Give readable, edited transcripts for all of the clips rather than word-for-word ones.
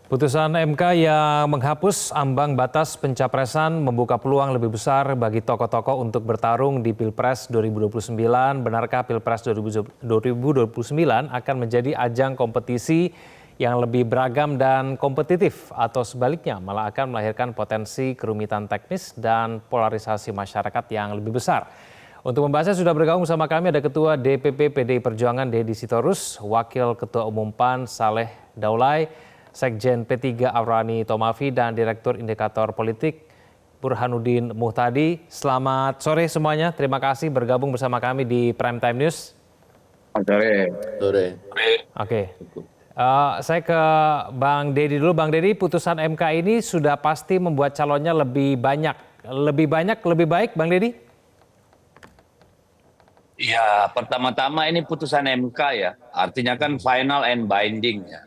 Putusan MK yang menghapus ambang batas pencapresan membuka peluang lebih besar bagi tokoh-tokoh untuk bertarung di Pilpres 2029. Benarkah Pilpres 2029 akan menjadi ajang kompetisi yang lebih beragam dan kompetitif, atau sebaliknya malah akan melahirkan potensi kerumitan teknis dan polarisasi masyarakat yang lebih besar? Untuk membahasnya sudah bergabung bersama kami ada Ketua DPP PDI Perjuangan Deddy Sitorus, Wakil Ketua Umum PAN Saleh Daulay, Sekjen P3 Aurani Tomafi, dan Direktur Indikator Politik Burhanuddin Muhtadi. Selamat sore semuanya, terima kasih bergabung bersama kami di Prime Time News. Sore. Oke, saya ke Bang Deddy dulu. Bang Deddy, putusan MK ini sudah pasti membuat calonnya lebih banyak. Lebih banyak, lebih baik, Bang Deddy? Ya, pertama-tama ini putusan MK ya, artinya kan final and binding ya.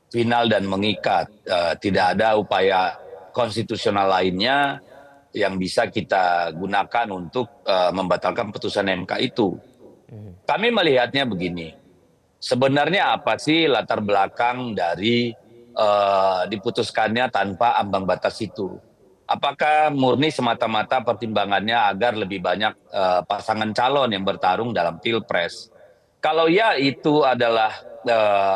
Final dan mengikat, tidak ada upaya konstitusional lainnya yang bisa kita gunakan untuk membatalkan putusan MK itu. Kami melihatnya begini, sebenarnya apa sih latar belakang dari diputuskannya tanpa ambang batas itu? Apakah murni semata-mata pertimbangannya agar lebih banyak pasangan calon yang bertarung dalam Pilpres? Kalau ya itu adalah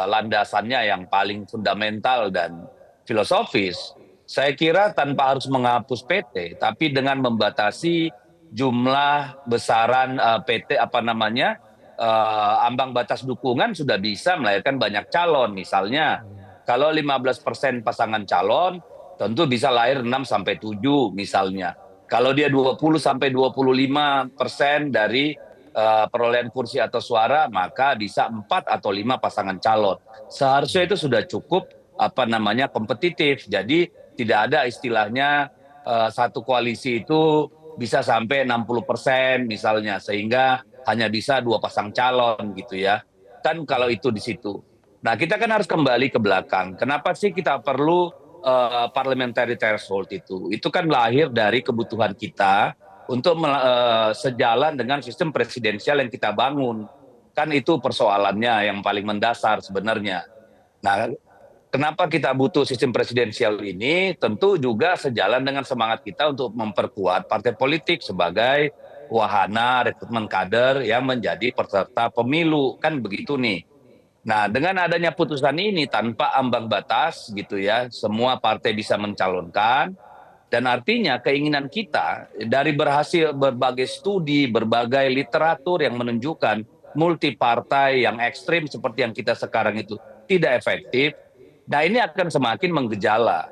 landasannya yang paling fundamental dan filosofis, saya kira tanpa harus menghapus PT, tapi dengan membatasi jumlah besaran PT ambang batas dukungan sudah bisa melahirkan banyak calon. Misalnya kalau 15% pasangan calon, tentu bisa lahir 6 sampai 7 misalnya. Kalau dia 20 sampai 25% dari perolehan kursi atau suara, maka bisa 4 atau 5 pasangan calon. Seharusnya itu sudah cukup kompetitif. Jadi tidak ada istilahnya satu koalisi itu bisa sampai 60% misalnya, sehingga hanya bisa 2 pasang calon gitu ya. Kan kalau itu di situ. Nah, kita kan harus kembali ke belakang. Kenapa sih kita perlu parliamentary threshold itu? Itu kan lahir dari kebutuhan kita untuk sejalan dengan sistem presidensial yang kita bangun. Kan itu persoalannya yang paling mendasar sebenarnya. Nah, kenapa kita butuh sistem presidensial ini? Tentu juga sejalan dengan semangat kita untuk memperkuat partai politik sebagai wahana rekrutmen kader yang menjadi peserta pemilu. Kan begitu nih. Nah, dengan adanya putusan ini tanpa ambang batas gitu ya, semua partai bisa mencalonkan, dan artinya keinginan kita dari berhasil berbagai studi, berbagai literatur yang menunjukkan multi partai yang ekstrim seperti yang kita sekarang itu tidak efektif. Nah, ini akan semakin menggejala.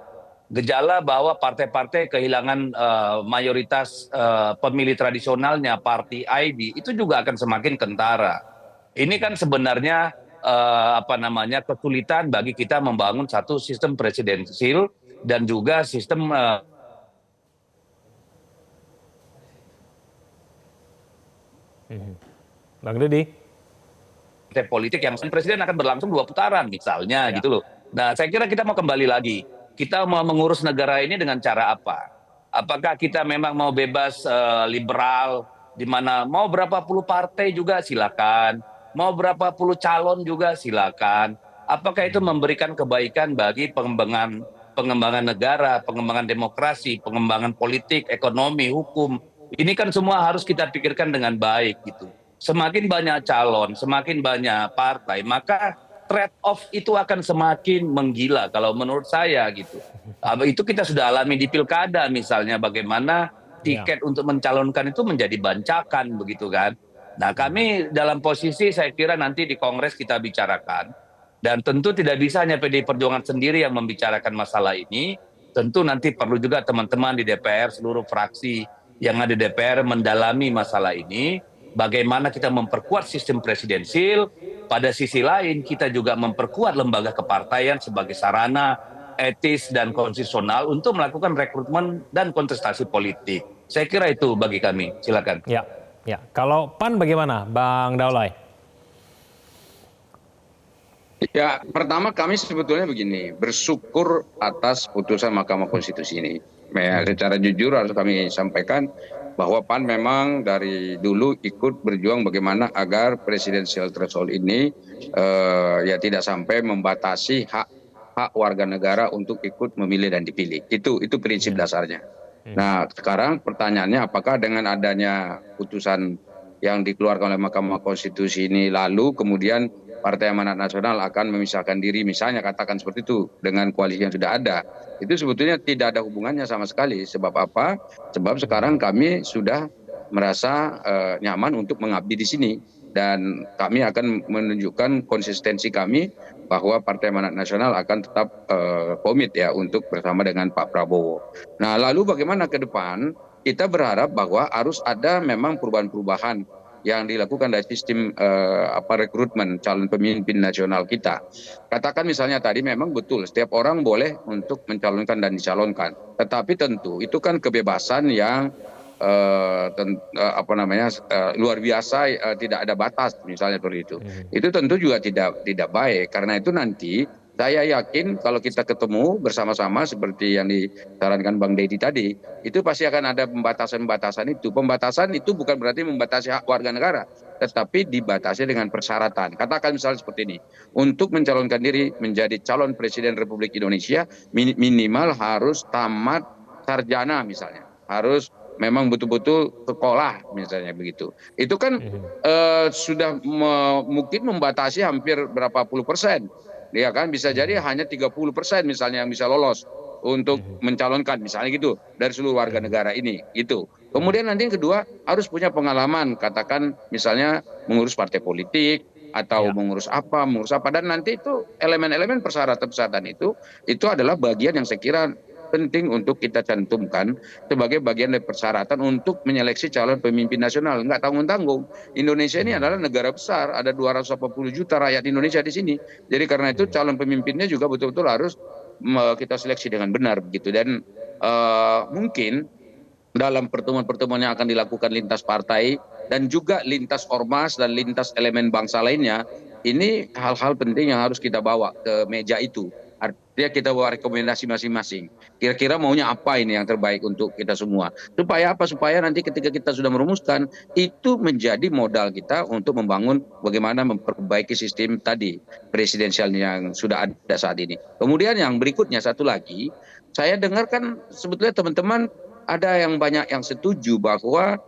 Gejala bahwa partai-partai kehilangan mayoritas pemilih tradisionalnya, party ID, itu juga akan semakin kentara. Ini kan sebenarnya kesulitan bagi kita membangun satu sistem presidensil dan juga sistem Bang Deddy? politik yang presiden akan berlangsung 2 putaran misalnya gitu loh. Nah, saya kira kita mau kembali lagi. Kita mau mengurus negara ini dengan cara apa? Apakah kita memang mau bebas liberal, di mana mau berapa puluh partai juga silakan, mau berapa puluh calon juga silakan. Apakah itu memberikan kebaikan bagi pengembangan negara, pengembangan demokrasi, pengembangan politik, ekonomi, hukum? Ini kan semua harus kita pikirkan dengan baik gitu. Semakin banyak calon, semakin banyak partai, maka trade off itu akan semakin menggila kalau menurut saya gitu. Itu kita sudah alami di pilkada misalnya, bagaimana tiket untuk mencalonkan itu menjadi bancakan begitu kan. Nah, kami dalam posisi saya kira nanti di Kongres kita bicarakan, dan tentu tidak bisa hanya PDI Perjuangan sendiri yang membicarakan masalah ini. Tentu nanti perlu juga teman-teman di DPR, seluruh fraksi yang ada di DPR mendalami masalah ini. Bagaimana kita memperkuat sistem presidensil, pada sisi lain kita juga memperkuat lembaga kepartaian sebagai sarana etis dan konstitusional untuk melakukan rekrutmen dan kontestasi politik. Saya kira itu bagi kami. Silakan. Ya, ya. Kalau PAN bagaimana, Bang Daulay? Ya, pertama kami sebetulnya begini, bersyukur atas putusan Mahkamah Konstitusi ini. Ya, secara jujur harus kami sampaikan bahwa PAN memang dari dulu ikut berjuang bagaimana agar presidensial threshold ini ya tidak sampai membatasi hak hak warga negara untuk ikut memilih dan dipilih. Itu prinsip dasarnya. Nah, sekarang pertanyaannya apakah dengan adanya putusan yang dikeluarkan oleh Mahkamah Konstitusi ini lalu kemudian Partai Amanat Nasional akan memisahkan diri, misalnya katakan seperti itu, dengan koalisi yang sudah ada. Itu sebetulnya tidak ada hubungannya sama sekali. Sebab apa? Sebab sekarang kami sudah merasa nyaman untuk mengabdi di sini. Dan kami akan menunjukkan konsistensi kami bahwa Partai Amanat Nasional akan tetap komit ya untuk bersama dengan Pak Prabowo. Nah, lalu bagaimana ke depan? Kita berharap bahwa harus ada memang perubahan-perubahan yang dilakukan dari sistem rekrutmen calon pemimpin nasional kita. Katakan misalnya tadi memang betul setiap orang boleh untuk mencalonkan dan dicalonkan, tetapi tentu itu kan kebebasan yang luar biasa, tidak ada batas misalnya seperti itu. Itu tentu juga tidak baik, karena itu nanti saya yakin kalau kita ketemu bersama-sama seperti yang disarankan Bang Deddy tadi, itu pasti akan ada pembatasan-pembatasan itu. Pembatasan itu bukan berarti membatasi hak warga negara, tetapi dibatasi dengan persyaratan. Katakan misalnya seperti ini, untuk mencalonkan diri menjadi calon presiden Republik Indonesia, minimal harus tamat sarjana misalnya, harus memang betul-betul sekolah misalnya begitu. Itu kan sudah mungkin membatasi hampir berapa puluh persen. Ya kan, bisa jadi hanya 30% misalnya yang bisa lolos untuk mencalonkan misalnya gitu dari seluruh warga negara ini itu. Kemudian nanti yang kedua harus punya pengalaman, katakan misalnya mengurus partai politik atau mengurus apa dan nanti itu elemen-elemen persyaratan itu adalah bagian yang saya kira penting untuk kita cantumkan sebagai bagian dari persyaratan untuk menyeleksi calon pemimpin nasional. Nggak tanggung-tanggung. Indonesia ini adalah negara besar, ada 280 juta rakyat Indonesia di sini. Jadi karena itu calon pemimpinnya juga betul-betul harus kita seleksi dengan benar begitu. Dan mungkin dalam pertemuan-pertemuan yang akan dilakukan lintas partai dan juga lintas ormas dan lintas elemen bangsa lainnya, ini hal-hal penting yang harus kita bawa ke meja itu. Artinya kita bawa rekomendasi masing-masing. Kira-kira maunya apa ini yang terbaik untuk kita semua. Supaya apa? Supaya nanti ketika kita sudah merumuskan, itu menjadi modal kita untuk membangun bagaimana memperbaiki sistem tadi, presidensial yang sudah ada saat ini. Kemudian yang berikutnya satu lagi, saya dengar kan sebetulnya teman-teman ada yang banyak yang setuju bahwa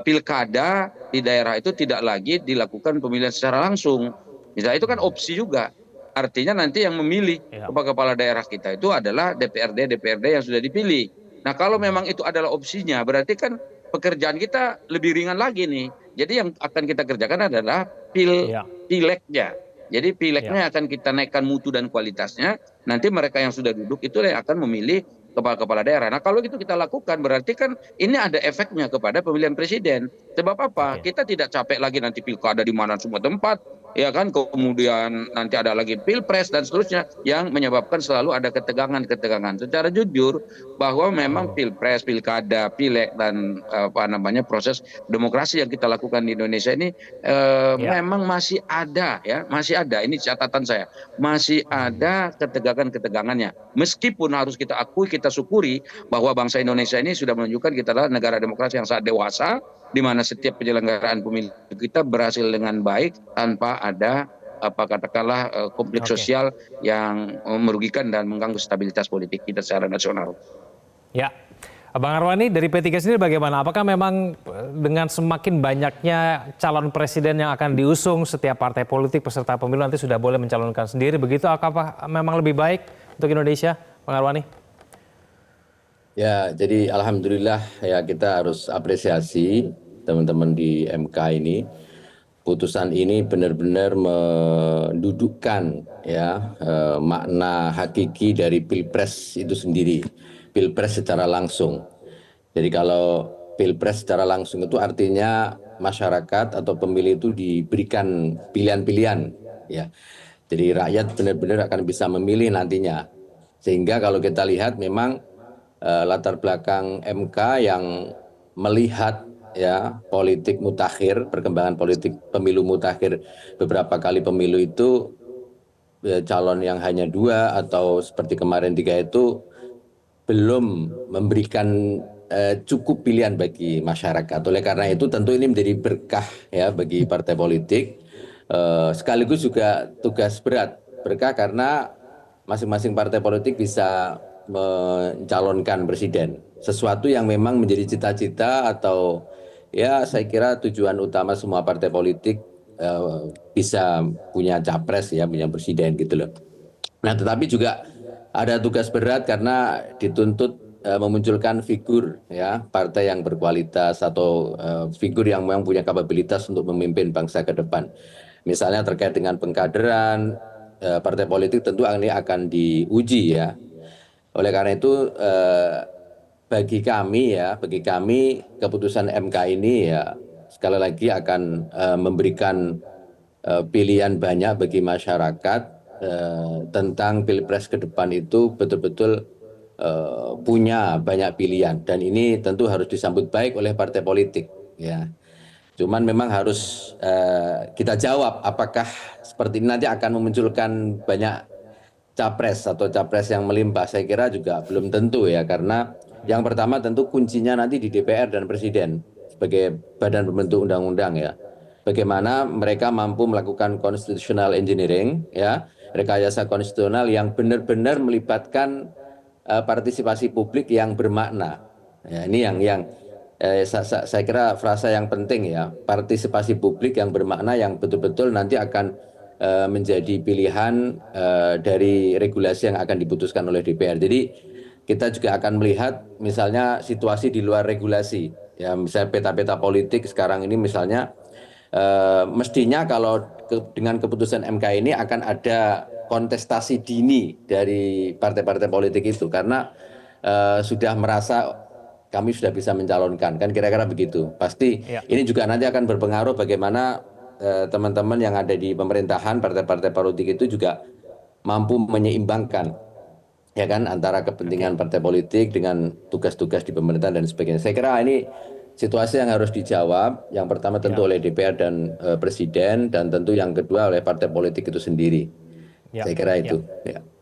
pilkada di daerah itu tidak lagi dilakukan pemilihan secara langsung. Misalnya itu kan opsi juga. Artinya nanti yang memilih kepala daerah kita itu adalah DPRD yang sudah dipilih. Nah kalau memang itu adalah opsinya, berarti kan pekerjaan kita lebih ringan lagi nih. Jadi yang akan kita kerjakan adalah pileknya. Jadi pileknya akan kita naikkan mutu dan kualitasnya. Nanti mereka yang sudah duduk itu yang akan memilih kepala daerah. Nah kalau itu kita lakukan berarti kan ini ada efeknya kepada pemilihan presiden. Sebab apa? Kita tidak capek lagi nanti pilkada di mana semua tempat, ya kan? Kemudian nanti ada lagi pilpres dan seterusnya yang menyebabkan selalu ada ketegangan. Secara jujur bahwa memang pilpres, pilkada, pileg dan proses demokrasi yang kita lakukan di Indonesia ini memang masih ada ya, masih ada. Ini catatan saya, masih ada ketegangannya. Meskipun harus kita akui, kita syukuri bahwa bangsa Indonesia ini sudah menunjukkan kita adalah negara demokrasi yang sangat dewasa, di mana setiap penyelenggaraan pemilu kita berhasil dengan baik tanpa ada konflik sosial yang merugikan dan mengganggu stabilitas politik kita secara nasional. Ya, Bang Arwani dari P3 sendiri bagaimana? Apakah memang dengan semakin banyaknya calon presiden yang akan diusung, setiap partai politik peserta pemilu nanti sudah boleh mencalonkan sendiri, begitu? Apakah memang lebih baik untuk Indonesia, Bang Arwani? Ya, jadi alhamdulillah ya kita harus apresiasi teman-teman di MK ini. Putusan ini benar-benar mendudukkan ya makna hakiki dari Pilpres itu sendiri. Pilpres secara langsung. Jadi kalau Pilpres secara langsung itu artinya masyarakat atau pemilih itu diberikan pilihan-pilihan ya. Jadi rakyat benar-benar akan bisa memilih nantinya. Sehingga kalau kita lihat memang latar belakang MK yang melihat ya politik mutakhir, perkembangan politik pemilu mutakhir beberapa kali pemilu itu calon yang hanya 2 atau seperti kemarin 3 itu belum memberikan cukup pilihan bagi masyarakat. Oleh karena itu tentu ini menjadi berkah ya bagi partai politik, sekaligus juga tugas berat. Berkah karena masing-masing partai politik bisa mencalonkan presiden. Sesuatu yang memang menjadi cita-cita atau ya saya kira tujuan utama semua partai politik bisa punya capres ya, punya presiden gitu loh. Nah, tetapi juga ada tugas berat karena dituntut memunculkan figur ya partai yang berkualitas atau figur yang memang punya kapabilitas untuk memimpin bangsa ke depan. Misalnya terkait dengan pengkaderan partai politik tentu ini akan diuji ya. Oleh karena itu bagi kami keputusan MK ini ya sekali lagi akan memberikan pilihan banyak bagi masyarakat tentang pilpres ke depan itu betul-betul punya banyak pilihan dan ini tentu harus disambut baik oleh partai politik ya. Cuman memang harus kita jawab apakah seperti ini nanti akan memunculkan banyak capres atau capres yang melimpah. Saya kira juga belum tentu ya, karena yang pertama tentu kuncinya nanti di DPR dan Presiden sebagai badan pembentuk undang-undang ya. Bagaimana mereka mampu melakukan constitutional engineering ya, rekayasa konstitusional yang benar-benar melibatkan partisipasi publik yang bermakna. Ya, ini yang saya kira frasa yang penting ya, partisipasi publik yang bermakna yang betul-betul nanti akan menjadi pilihan dari regulasi yang akan diputuskan oleh DPR. Jadi kita juga akan melihat misalnya situasi di luar regulasi. Ya, misalnya peta-peta politik sekarang ini misalnya mestinya kalau dengan keputusan MK ini akan ada kontestasi dini dari partai-partai politik itu karena sudah merasa kami sudah bisa mencalonkan, kan kira-kira begitu. Pasti ini juga nanti akan berpengaruh bagaimana teman-teman yang ada di pemerintahan, partai-partai politik itu juga mampu menyeimbangkan ya kan antara kepentingan partai politik dengan tugas-tugas di pemerintahan dan sebagainya. Saya kira ini situasi yang harus dijawab. Yang pertama tentu oleh DPR dan Presiden, dan tentu yang kedua oleh partai politik itu sendiri. Saya kira itu.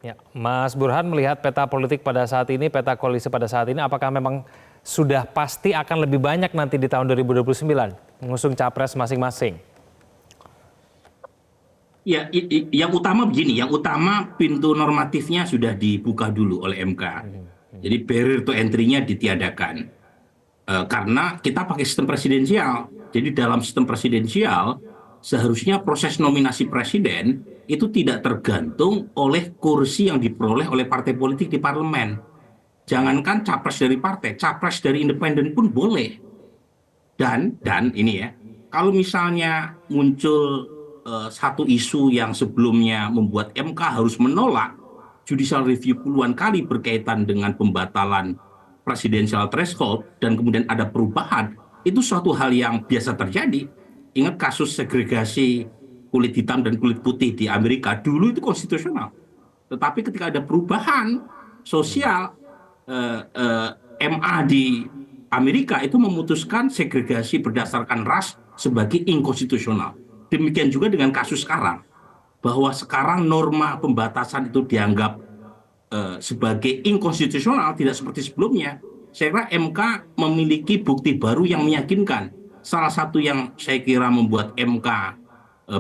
Ya. Mas Burhan melihat peta politik pada saat ini, peta koalisi pada saat ini, apakah memang sudah pasti akan lebih banyak nanti di tahun 2029 mengusung capres masing-masing? Ya, yang utama begini, yang utama pintu normatifnya sudah dibuka dulu oleh MK. Jadi barrier to entry-nya ditiadakan. Karena kita pakai sistem presidensial. Jadi dalam sistem presidensial, seharusnya proses nominasi presiden itu tidak tergantung oleh kursi yang diperoleh oleh partai politik di parlemen. Jangankan capres dari partai, capres dari independen pun boleh. Dan ini ya, kalau misalnya muncul satu isu yang sebelumnya membuat MK harus menolak judicial review puluhan kali berkaitan dengan pembatalan presidential threshold dan kemudian ada perubahan, itu suatu hal yang biasa terjadi. Ingat kasus segregasi kulit hitam dan kulit putih di Amerika, dulu itu konstitusional. Tetapi ketika ada perubahan sosial, MA di Amerika itu memutuskan segregasi berdasarkan ras sebagai inkonstitusional. Demikian juga dengan kasus sekarang, bahwa sekarang norma pembatasan itu dianggap sebagai inkonstitusional, tidak seperti sebelumnya. Saya kira MK memiliki bukti baru yang meyakinkan. Salah satu yang saya kira membuat MK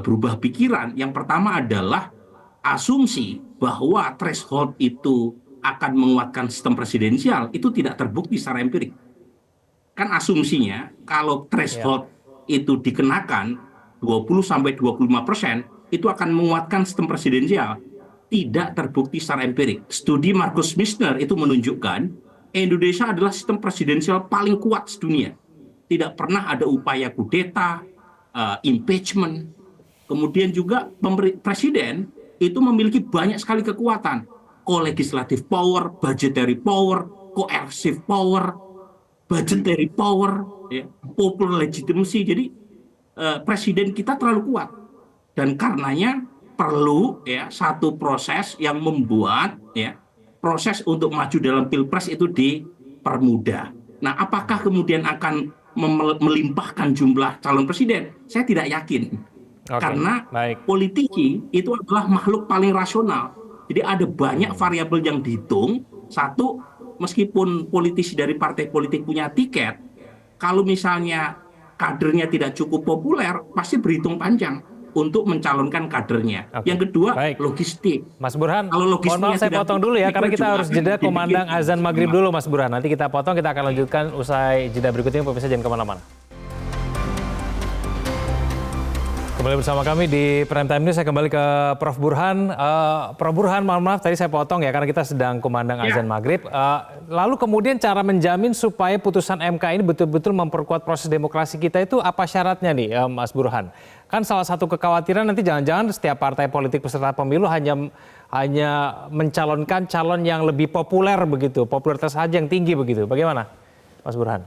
berubah pikiran, yang pertama adalah asumsi bahwa threshold itu akan menguatkan sistem presidensial, itu tidak terbukti secara empirik. Kan asumsinya kalau threshold itu dikenakan 20-25%, itu akan menguatkan sistem presidensial. Tidak terbukti secara empirik. Studi Marcus Mishner itu menunjukkan Indonesia adalah sistem presidensial paling kuat sedunia. Tidak pernah ada upaya kudeta, impeachment. Kemudian juga presiden itu memiliki banyak sekali kekuatan. Legislative power, budgetary power, coercive power, budgetary power, popular legitimacy. Jadi presiden kita terlalu kuat. Dan karenanya perlu satu proses yang membuat proses untuk maju dalam pilpres itu dipermudah. Nah, apakah kemudian akan melimpahkan jumlah calon presiden? Saya tidak yakin. Karena politiki itu adalah makhluk paling rasional. Jadi ada banyak variabel yang dihitung. Satu, meskipun politisi dari partai politik punya tiket, kalau misalnya kadernya tidak cukup populer, pasti berhitung panjang. untuk mencalonkan kadernya. Oke. Yang kedua, Baik. logistik. Mas Burhan, Kalau mohon logistiknya maaf saya tidak potong dulu ya, cukup, karena itu kita juga harus akan jeda dibikin kumandang azan maghrib sistema. dulu Mas Burhan. Nanti kita potong, kita akan lanjutkan usai jeda berikut ini, pemirsa jangan kemana-mana. Kembali bersama kami di Prime Time News, saya kembali ke Prof. Burhan. Prof. Burhan, mohon maaf tadi saya potong ya, karena kita sedang kumandang azan maghrib. Lalu kemudian cara menjamin supaya putusan MK ini betul-betul memperkuat proses demokrasi kita itu apa syaratnya nih Mas Burhan? Kan salah satu kekhawatiran nanti jangan-jangan setiap partai politik peserta pemilu hanya mencalonkan calon yang lebih populer begitu, popularitas saja yang tinggi begitu. Bagaimana Mas Burhan?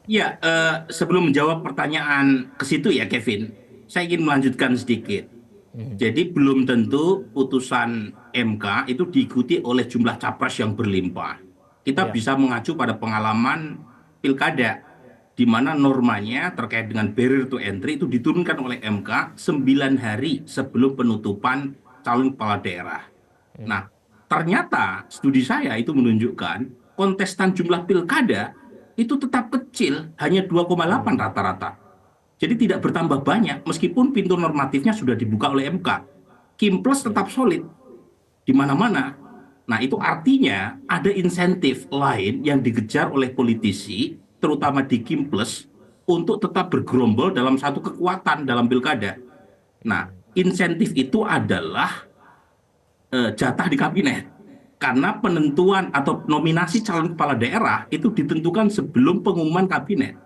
Ya, sebelum menjawab pertanyaan ke situ ya Kevin, saya ingin melanjutkan sedikit. Jadi belum tentu putusan MK itu diikuti oleh jumlah capres yang berlimpah. Kita bisa mengacu pada pengalaman pilkada, di mana normanya terkait dengan barrier to entry itu diturunkan oleh MK 9 hari sebelum penutupan calon kepala daerah. Nah, ternyata studi saya itu menunjukkan kontestan jumlah pilkada itu tetap kecil, hanya 2,8 rata-rata. Jadi tidak bertambah banyak meskipun pintu normatifnya sudah dibuka oleh MK. Kimples tetap solid di mana-mana. Nah, itu artinya ada insentif lain yang dikejar oleh politisi, terutama di Kimples, untuk tetap bergerombol dalam satu kekuatan dalam pilkada. Nah, insentif itu adalah jatah di kabinet. Karena penentuan atau nominasi calon kepala daerah itu ditentukan sebelum pengumuman kabinet.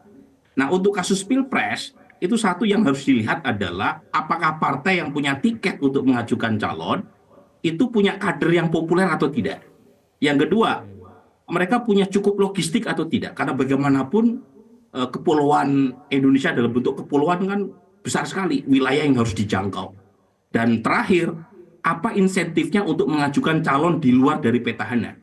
Nah, untuk kasus Pilpres, itu satu yang harus dilihat adalah apakah partai yang punya tiket untuk mengajukan calon itu punya kader yang populer atau tidak. Yang kedua, mereka punya cukup logistik atau tidak. Karena bagaimanapun kepulauan Indonesia dalam bentuk kepulauan kan besar sekali, wilayah yang harus dijangkau. Dan terakhir, apa insentifnya untuk mengajukan calon di luar dari petahana?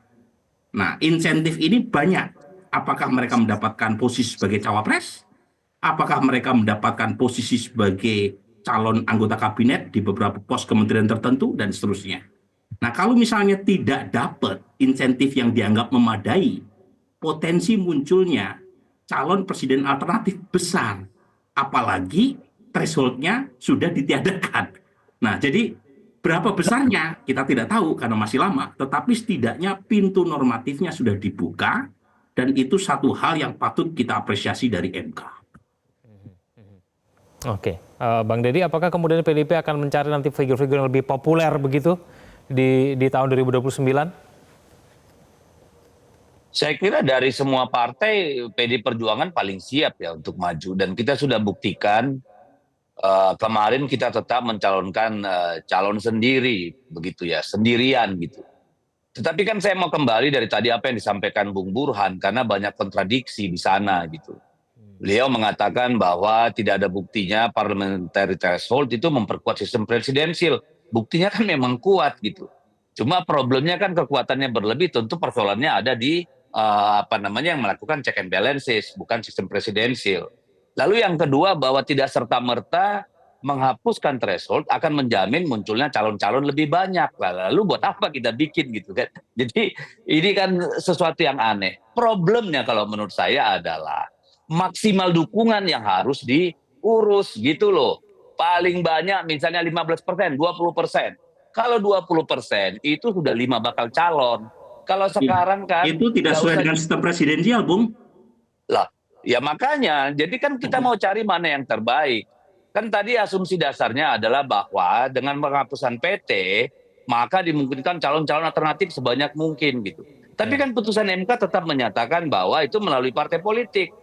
Nah, insentif ini banyak. Apakah mereka mendapatkan posisi sebagai cawapres? Apakah mereka mendapatkan posisi sebagai calon anggota kabinet di beberapa pos kementerian tertentu, dan seterusnya. Nah, kalau misalnya tidak dapat insentif yang dianggap memadai, potensi munculnya calon presiden alternatif besar. Apalagi threshold-nya sudah ditiadakan. Nah, jadi berapa besarnya kita tidak tahu karena masih lama, tetapi setidaknya pintu normatifnya sudah dibuka dan itu satu hal yang patut kita apresiasi dari MK. Oke, Bang Deddy, apakah kemudian PDIP akan mencari nanti figur-figur yang lebih populer begitu di tahun 2029? Saya kira dari semua partai PD Perjuangan paling siap ya untuk maju, dan kita sudah buktikan. Kemarin kita tetap mencalonkan calon sendiri, begitu ya, sendirian gitu. Tetapi kan saya mau kembali dari tadi apa yang disampaikan Bung Burhan, karena banyak kontradiksi di sana gitu. Beliau mengatakan bahwa tidak ada buktinya parliamentary threshold itu memperkuat sistem presidensil. Buktinya kan memang kuat gitu. Cuma problemnya kan kekuatannya berlebih, tentu persoalannya ada di yang melakukan check and balances, bukan sistem presidensil. Lalu yang kedua, bahwa tidak serta-merta menghapuskan threshold akan menjamin munculnya calon-calon lebih banyak. Lalu buat apa kita bikin gitu kan? Jadi ini kan sesuatu yang aneh. Problemnya kalau menurut saya adalah maksimal dukungan yang harus diurus gitu loh. Paling banyak misalnya 15%, 20%. Kalau 20% itu sudah 5 bakal calon. Kalau sekarang kan itu tidak sesuai dengan sistem presidensial, Bung. Lah, ya makanya, jadi kan kita mau cari mana yang terbaik. Kan tadi asumsi dasarnya adalah bahwa dengan penghapusan PT, maka dimungkinkan calon-calon alternatif sebanyak mungkin gitu. Tapi kan putusan MK tetap menyatakan bahwa itu melalui partai politik.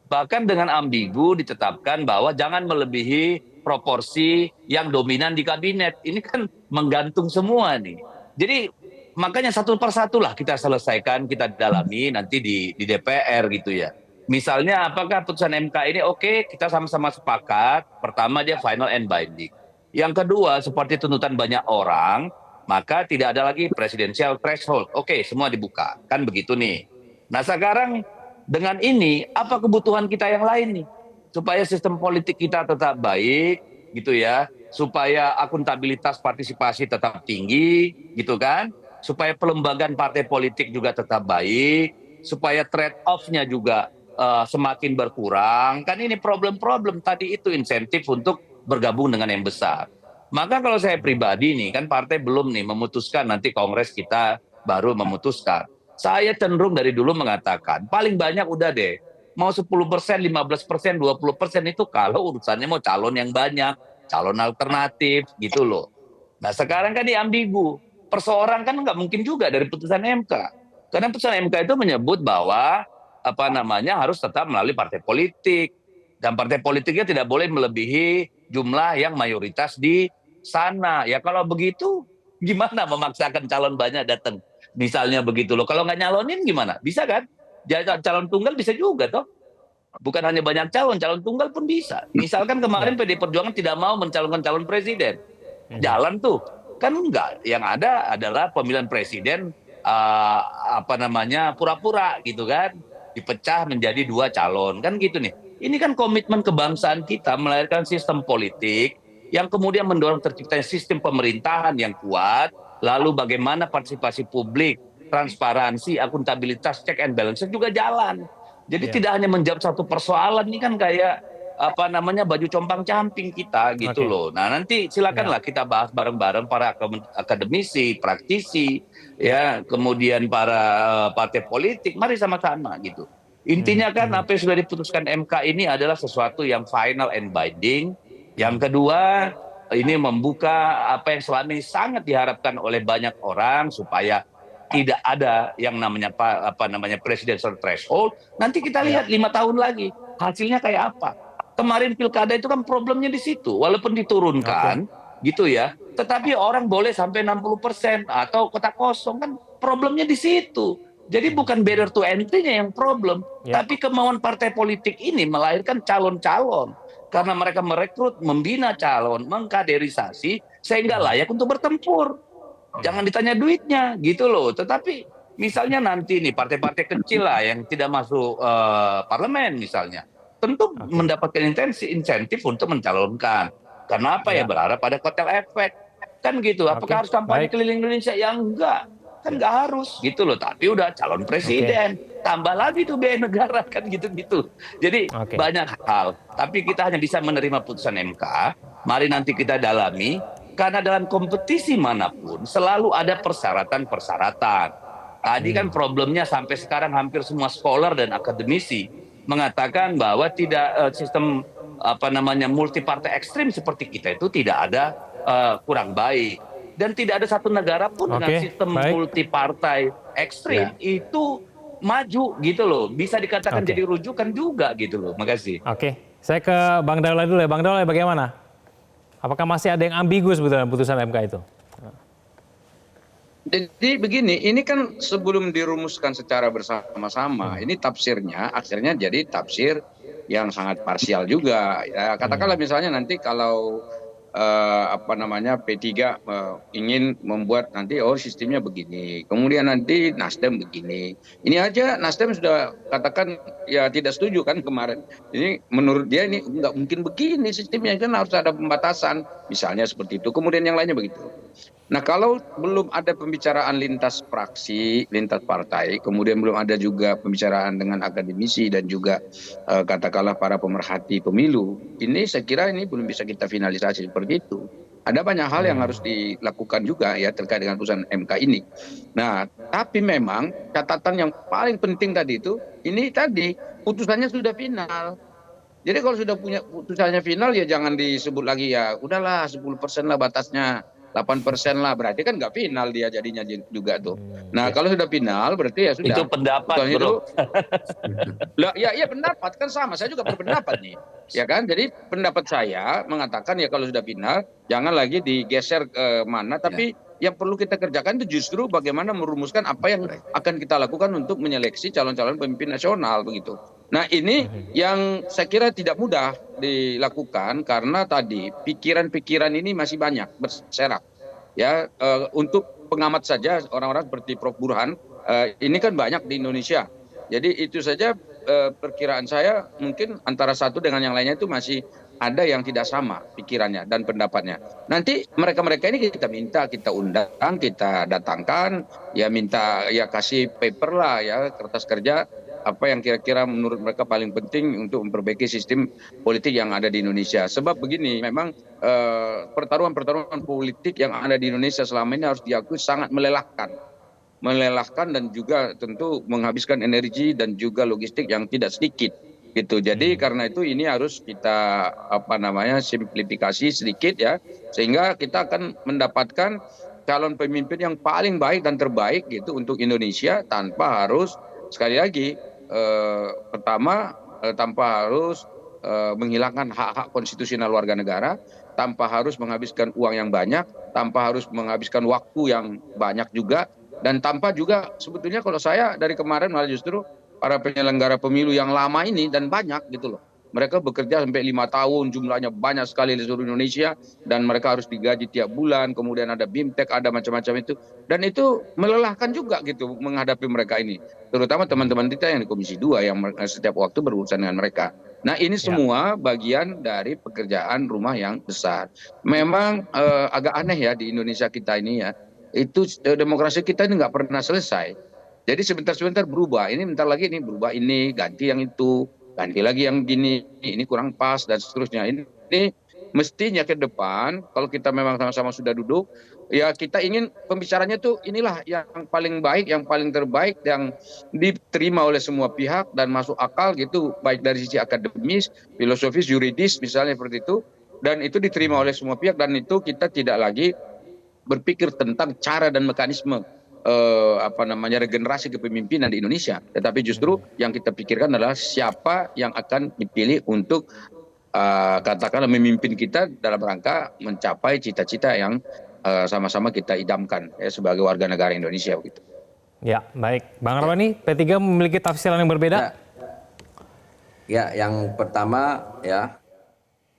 Bahkan dengan ambigu ditetapkan bahwa jangan melebihi proporsi yang dominan di kabinet. Ini kan menggantung semua nih. Jadi makanya satu persatu lah kita selesaikan, kita dalami nanti di DPR gitu ya. Misalnya apakah putusan MK ini oke, kita sama-sama sepakat. Pertama, dia final and binding. Yang kedua, seperti tuntutan banyak orang, maka tidak ada lagi presidential threshold. Oke, semua dibuka. Kan begitu nih. Nah sekarang dengan ini, apa kebutuhan kita yang lain nih? Supaya sistem politik kita tetap baik, gitu ya. Supaya akuntabilitas partisipasi tetap tinggi, gitu kan. Supaya pelembagaan partai politik juga tetap baik. Supaya trade-off-nya juga semakin berkurang. Kan ini problem-problem tadi itu insentif untuk bergabung dengan yang besar. Maka kalau saya pribadi nih, kan partai belum nih memutuskan, nanti Kongres kita baru memutuskan. Saya cenderung dari dulu mengatakan, paling banyak udah deh, mau 10%, 15%, 20% itu kalau urusannya mau calon yang banyak, calon alternatif gitu loh. Nah sekarang kan ini ambigu, perseorang kan nggak mungkin juga dari putusan MK. Karena putusan MK itu menyebut bahwa harus tetap melalui partai politik. Dan partai politiknya tidak boleh melebihi jumlah yang mayoritas di sana. Ya kalau begitu gimana memaksakan calon banyak datang? Misalnya begitu loh. Kalau nggak nyalonin gimana? Bisa kan? Calon tunggal bisa juga toh. Bukan hanya banyak calon tunggal pun bisa. Misalkan kemarin PDI Perjuangan tidak mau mencalonkan calon presiden. Jalan tuh. Kan enggak. Yang ada adalah pemilihan presiden pura-pura gitu kan. Dipecah menjadi 2 calon. Kan gitu nih. Ini kan komitmen kebangsaan kita melahirkan sistem politik yang kemudian mendorong terciptanya sistem pemerintahan yang kuat, lalu bagaimana partisipasi publik, transparansi, akuntabilitas, check and balance juga jalan. Jadi tidak hanya menjawab satu persoalan, ini kan kayak baju compang-camping kita gitu loh. Nah nanti silakanlah kita bahas bareng-bareng para akademisi, praktisi, ya kemudian para partai politik, mari sama-sama gitu. Intinya kan apa yang sudah diputuskan MK ini adalah sesuatu yang final and binding. Yang kedua, ini membuka apa yang selama ini sangat diharapkan oleh banyak orang supaya tidak ada yang namanya presidential threshold. Nanti kita lihat 5 tahun lagi hasilnya kayak apa. Kemarin pilkada itu kan problemnya di situ, walaupun diturunkan gitu ya. Tetapi orang boleh sampai 60% atau kota kosong kan problemnya di situ. Jadi bukan barrier to entry-nya yang problem, tapi kemauan partai politik ini melahirkan calon-calon. Karena mereka merekrut, membina calon, mengkaderisasi, sehingga layak untuk bertempur. Jangan ditanya duitnya, gitu loh. Tetapi misalnya nanti nih partai-partai kecil lah yang tidak masuk parlemen misalnya, tentu mendapatkan insentif untuk mencalonkan. Karena apa ya? Berharap pada kotel efek. Kan gitu, apakah harus kampanye keliling Indonesia? Ya enggak. Kan nggak harus gitu loh, tapi udah calon presiden, tambah lagi tuh biaya negara kan gitu-gitu. Jadi banyak hal, tapi kita hanya bisa menerima putusan MK. Mari nanti kita dalami, karena dalam kompetisi manapun selalu ada persyaratan-persyaratan. Tadi kan problemnya sampai sekarang hampir semua scholar dan akademisi mengatakan bahwa tidak sistem multi partai ekstrim seperti kita itu tidak ada kurang baik. Dan tidak ada satu negara pun dengan sistem multi partai ekstrim itu maju gitu loh. Bisa dikatakan jadi rujukan juga gitu loh. Makasih. Saya ke Bang Daulay dulu ya. Bang Daulay bagaimana? Apakah masih ada yang ambigu sebetulnya putusan MK itu? Jadi begini, ini kan sebelum dirumuskan secara bersama-sama, ini tafsirnya akhirnya jadi tafsir yang sangat parsial juga. Ya, katakanlah misalnya nanti kalau P3 ingin membuat nanti sistemnya begini, kemudian nanti Nasdem begini. Ini aja Nasdem sudah katakan ya tidak setuju kan kemarin. Ini menurut dia ini nggak mungkin begini sistemnya, kan harus ada pembatasan misalnya seperti itu. Kemudian yang lainnya begitu. Nah kalau belum ada pembicaraan lintas fraksi, lintas partai, kemudian belum ada juga pembicaraan dengan akademisi dan juga katakanlah para pemerhati pemilu, ini saya kira ini belum bisa kita finalisasi seperti itu. Ada banyak hal yang harus dilakukan juga ya terkait dengan putusan MK ini. Nah, tapi memang catatan yang paling penting tadi itu, ini tadi putusannya sudah final. Jadi kalau sudah punya putusannya final ya jangan disebut lagi ya udahlah 10% lah batasnya. 8% lah, berarti kan nggak final dia jadinya juga tuh. Nah kalau sudah final berarti ya sudah. Itu pendapat bro. Ya pendapat kan sama, saya juga berpendapat nih. Ya kan, jadi pendapat saya mengatakan ya kalau sudah final jangan lagi digeser ke mana, tapi yang perlu kita kerjakan itu justru bagaimana merumuskan apa yang akan kita lakukan untuk menyeleksi calon-calon pemimpin nasional begitu. Nah ini yang saya kira tidak mudah dilakukan karena tadi pikiran-pikiran ini masih banyak berserak. Ya untuk pengamat saja orang-orang seperti Prof Burhan ini kan banyak di Indonesia. Jadi itu saja perkiraan saya mungkin antara satu dengan yang lainnya itu masih ada yang tidak sama pikirannya dan pendapatnya. Nanti mereka-mereka ini kita undang, kita datangkan, ya minta ya kasih paper lah ya kertas kerja. apa yang kira-kira menurut mereka paling penting untuk memperbaiki sistem politik yang ada di Indonesia. Sebab begini, memang pertarungan-pertarungan politik yang ada di Indonesia selama ini harus diakui sangat melelahkan dan juga tentu menghabiskan energi dan juga logistik yang tidak sedikit gitu. Jadi karena itu ini harus kita simplifikasi sedikit ya, sehingga kita akan mendapatkan calon pemimpin yang paling baik dan terbaik gitu untuk Indonesia, tanpa harus sekali lagi pertama tanpa harus menghilangkan hak-hak konstitusional warga negara, tanpa harus menghabiskan uang yang banyak, tanpa harus menghabiskan waktu yang banyak juga, dan tanpa juga sebetulnya kalau saya dari kemarin malah justru para penyelenggara pemilu yang lama ini dan banyak gitu loh. Mereka bekerja sampai 5 tahun, jumlahnya banyak sekali di seluruh Indonesia, dan mereka harus digaji tiap bulan, kemudian ada BIMTEK, ada macam-macam itu. Dan itu melelahkan juga gitu menghadapi mereka ini. Terutama teman-teman kita yang di Komisi 2 yang setiap waktu berurusan dengan mereka. Nah ini semua bagian dari pekerjaan rumah yang besar. Memang agak aneh ya di Indonesia kita ini ya, itu demokrasi kita ini nggak pernah selesai. Jadi sebentar-sebentar berubah, ini bentar lagi ini berubah, ini ganti yang itu, ganti lagi yang gini, ini kurang pas dan seterusnya. Ini mestinya ke depan kalau kita memang sama-sama sudah duduk, ya kita ingin pembicaranya tuh inilah yang paling baik, yang paling terbaik, yang diterima oleh semua pihak dan masuk akal gitu, baik dari sisi akademis, filosofis, yuridis misalnya seperti itu, dan itu diterima oleh semua pihak, dan itu kita tidak lagi berpikir tentang cara dan mekanisme regenerasi kepemimpinan di Indonesia, tetapi justru yang kita pikirkan adalah siapa yang akan dipilih untuk katakanlah memimpin kita dalam rangka mencapai cita-cita yang sama-sama kita idamkan ya, sebagai warga negara Indonesia begitu. Ya, baik. Bang Arwani, P3 memiliki tafsiran yang berbeda? Ya, yang pertama ya,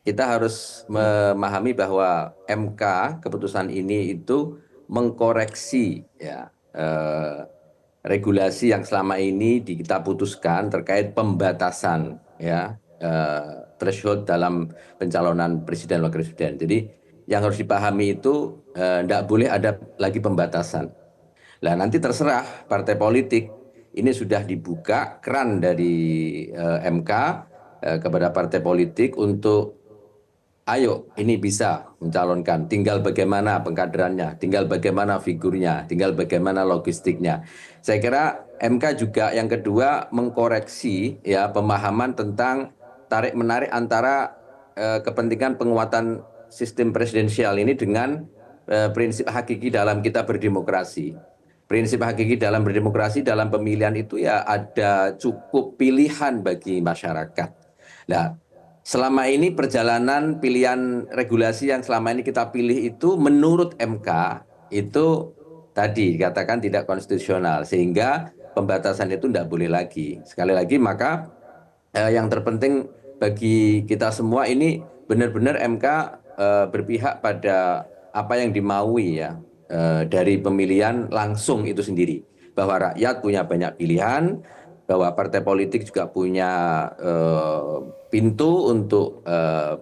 kita harus memahami bahwa MK keputusan ini itu mengkoreksi ya regulasi yang selama ini kita putuskan terkait pembatasan ya threshold dalam pencalonan presiden wakil presiden. Jadi yang harus dipahami itu tidak boleh ada lagi pembatasan. Nah nanti terserah partai politik, ini sudah dibuka keran dari MK kepada partai politik untuk ayo ini bisa mencalonkan, tinggal bagaimana pengkaderannya, tinggal bagaimana figurnya, tinggal bagaimana logistiknya. Saya kira MK juga yang kedua mengkoreksi ya pemahaman tentang tarik-menarik antara kepentingan penguatan sistem presidensial ini dengan prinsip hakiki dalam kita berdemokrasi. Prinsip hakiki dalam berdemokrasi dalam pemilihan itu ya ada cukup pilihan bagi masyarakat. Nah, selama ini perjalanan pilihan regulasi yang selama ini kita pilih itu menurut MK itu tadi dikatakan tidak konstitusional, sehingga pembatasan itu tidak boleh lagi. Sekali lagi maka yang terpenting bagi kita semua ini benar-benar MK berpihak pada apa yang dimaui ya dari pemilihan langsung itu sendiri, bahwa rakyat punya banyak pilihan, bahwa partai politik juga punya pintu untuk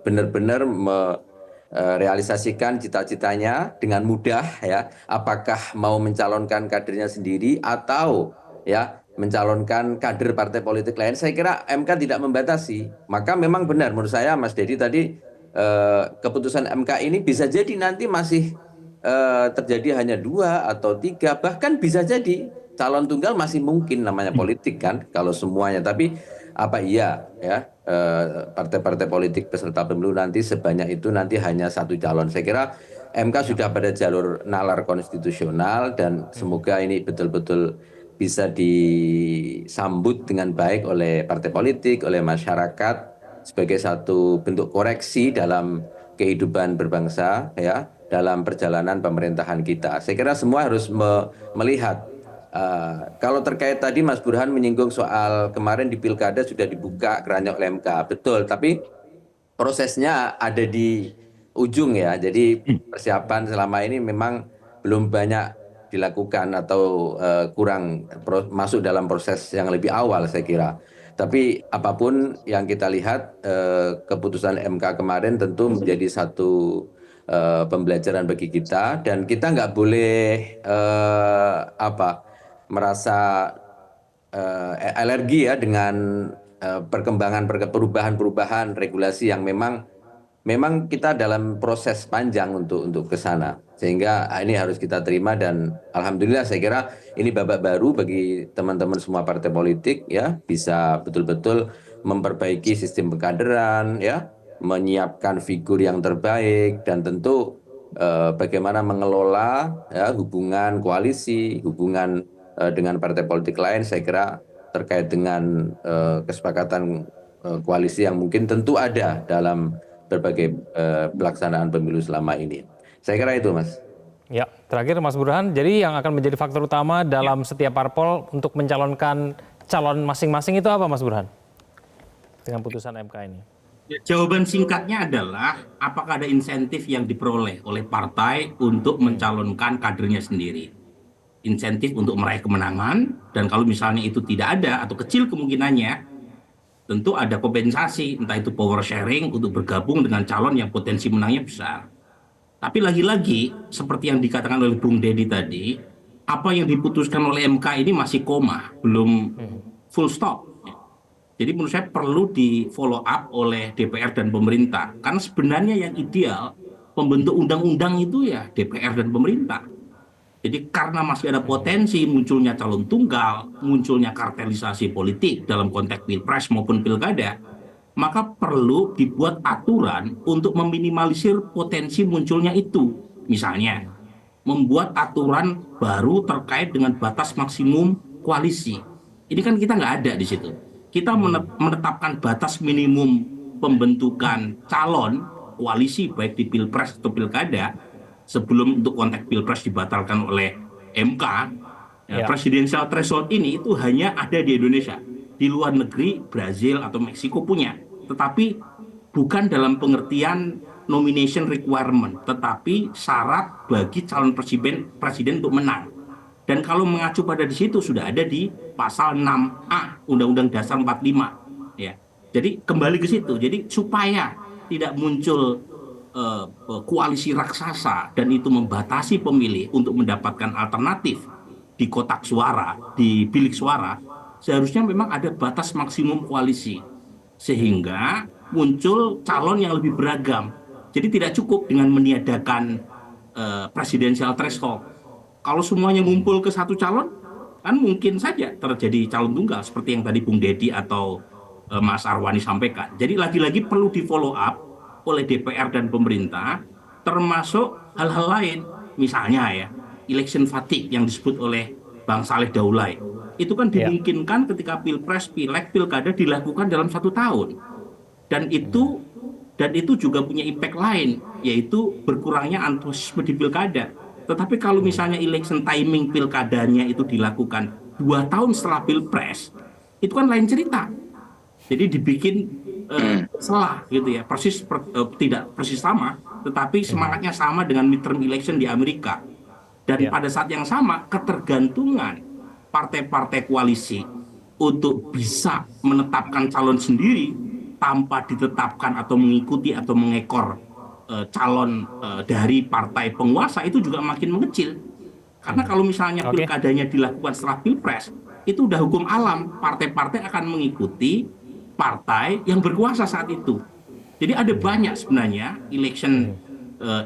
benar-benar merealisasikan cita-citanya dengan mudah ya, apakah mau mencalonkan kadernya sendiri atau ya mencalonkan kader partai politik lain. Saya kira MK tidak membatasi. Maka memang benar menurut saya Mas Dedi tadi keputusan MK ini bisa jadi nanti masih terjadi hanya 2 atau 3, bahkan bisa jadi calon tunggal masih mungkin, namanya politik kan kalau semuanya. Tapi apa iya ya partai-partai politik peserta pemilu nanti sebanyak itu nanti hanya 1 calon. Saya kira MK sudah pada jalur nalar konstitusional dan semoga ini betul-betul bisa disambut dengan baik oleh partai politik, oleh masyarakat sebagai satu bentuk koreksi dalam kehidupan berbangsa ya, dalam perjalanan pemerintahan kita. Saya kira semua harus melihat. Kalau terkait tadi Mas Burhan menyinggung soal kemarin di Pilkada sudah dibuka kerannya oleh MK, betul. Tapi prosesnya ada di ujung ya. Jadi persiapan selama ini memang belum banyak dilakukan atau kurang masuk dalam proses yang lebih awal saya kira. Tapi apapun yang kita lihat keputusan MK kemarin tentu menjadi satu pembelajaran bagi kita, dan kita nggak boleh merasa alergi ya dengan perubahan-perubahan regulasi yang memang kita dalam proses panjang untuk ke sana. Sehingga ini harus kita terima dan alhamdulillah saya kira ini babak baru bagi teman-teman semua partai politik ya, bisa betul-betul memperbaiki sistem pengkaderan ya, menyiapkan figur yang terbaik dan tentu bagaimana mengelola ya, hubungan koalisi, hubungan dengan partai politik lain. Saya kira terkait dengan kesepakatan koalisi yang mungkin tentu ada dalam berbagai pelaksanaan pemilu selama ini. Saya kira itu, Mas. Ya, terakhir Mas Burhan, jadi yang akan menjadi faktor utama dalam setiap parpol untuk mencalonkan calon masing-masing itu apa, Mas Burhan? Dengan putusan MK ini. Jawaban singkatnya adalah apakah ada insentif yang diperoleh oleh partai untuk mencalonkan kadernya sendiri. Insentif untuk meraih kemenangan, dan kalau misalnya itu tidak ada atau kecil kemungkinannya, tentu ada kompensasi, entah itu power sharing untuk bergabung dengan calon yang potensi menangnya besar. Tapi lagi-lagi, seperti yang dikatakan oleh Bung Deddy tadi, apa yang diputuskan oleh MK ini masih koma, belum full stop. Jadi menurut saya perlu di follow up oleh DPR dan pemerintah. Karena sebenarnya yang ideal, pembentuk undang-undang itu ya DPR dan pemerintah. Jadi karena masih ada potensi munculnya calon tunggal, munculnya kartelisasi politik dalam konteks pilpres maupun pilkada, maka perlu dibuat aturan untuk meminimalisir potensi munculnya itu. Misalnya, membuat aturan baru terkait dengan batas maksimum koalisi. Ini kan kita nggak ada di situ. Kita menetapkan batas minimum pembentukan calon koalisi baik di pilpres atau pilkada sebelum untuk konteks pilpres dibatalkan oleh MK. Presidensial threshold ini itu hanya ada di Indonesia. Di luar negeri, Brazil atau Meksiko punya, tetapi bukan dalam pengertian nomination requirement, tetapi syarat bagi calon presiden untuk menang. Dan kalau mengacu pada di situ sudah ada di pasal 6A Undang-Undang Dasar 45. Ya. Jadi kembali ke situ. Jadi supaya tidak muncul koalisi raksasa dan itu membatasi pemilih untuk mendapatkan alternatif di kotak suara, di bilik suara, seharusnya memang ada batas maksimum koalisi. Sehingga muncul calon yang lebih beragam. Jadi tidak cukup dengan meniadakan presidensial threshold. Kalau semuanya ngumpul ke satu calon, kan mungkin saja terjadi calon tunggal seperti yang tadi Bung Deddy atau Mas Arwani sampaikan. Jadi lagi-lagi perlu di follow up oleh DPR dan pemerintah, termasuk hal-hal lain. Misalnya ya, election fatigue yang disebut oleh Bang Saleh Daulay. Itu kan dimungkinkan ketika pilpres, pileg, pilkada dilakukan dalam 1 tahun. Dan itu juga punya impact lain, yaitu berkurangnya antusiasme di pilkada. Tetapi kalau misalnya election timing pilkadanya itu dilakukan 2 tahun setelah pilpres, itu kan lain cerita. Jadi dibikin salah gitu ya, tidak persis sama, tetapi semangatnya sama dengan midterm election di Amerika. Dan pada saat yang sama, ketergantungan partai-partai koalisi untuk bisa menetapkan calon sendiri tanpa ditetapkan atau mengikuti atau mengekor calon dari partai penguasa itu juga makin mengecil. Karena kalau misalnya pilkadanya dilakukan setelah pilpres, itu udah hukum alam, partai-partai akan mengikuti partai yang berkuasa saat itu. Jadi ada banyak sebenarnya election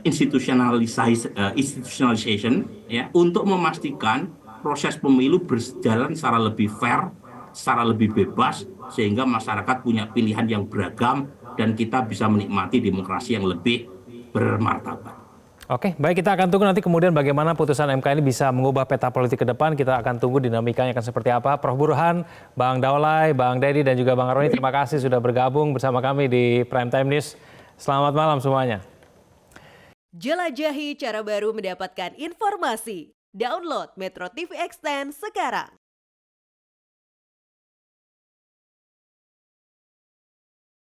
institutionalization ya, untuk memastikan proses pemilu berjalan secara lebih fair, secara lebih bebas, sehingga masyarakat punya pilihan yang beragam dan kita bisa menikmati demokrasi yang lebih bermartabat. Oke, baik, kita akan tunggu nanti kemudian bagaimana putusan MK ini bisa mengubah peta politik ke depan. Kita akan tunggu dinamikanya akan seperti apa. Prof. Burhan, Bang Daulay, Bang Deddy, dan juga Bang Arwani, terima kasih sudah bergabung bersama kami di Prime Time News. Selamat malam semuanya. Jelajahi cara baru mendapatkan informasi. Download Metro TV Extend sekarang.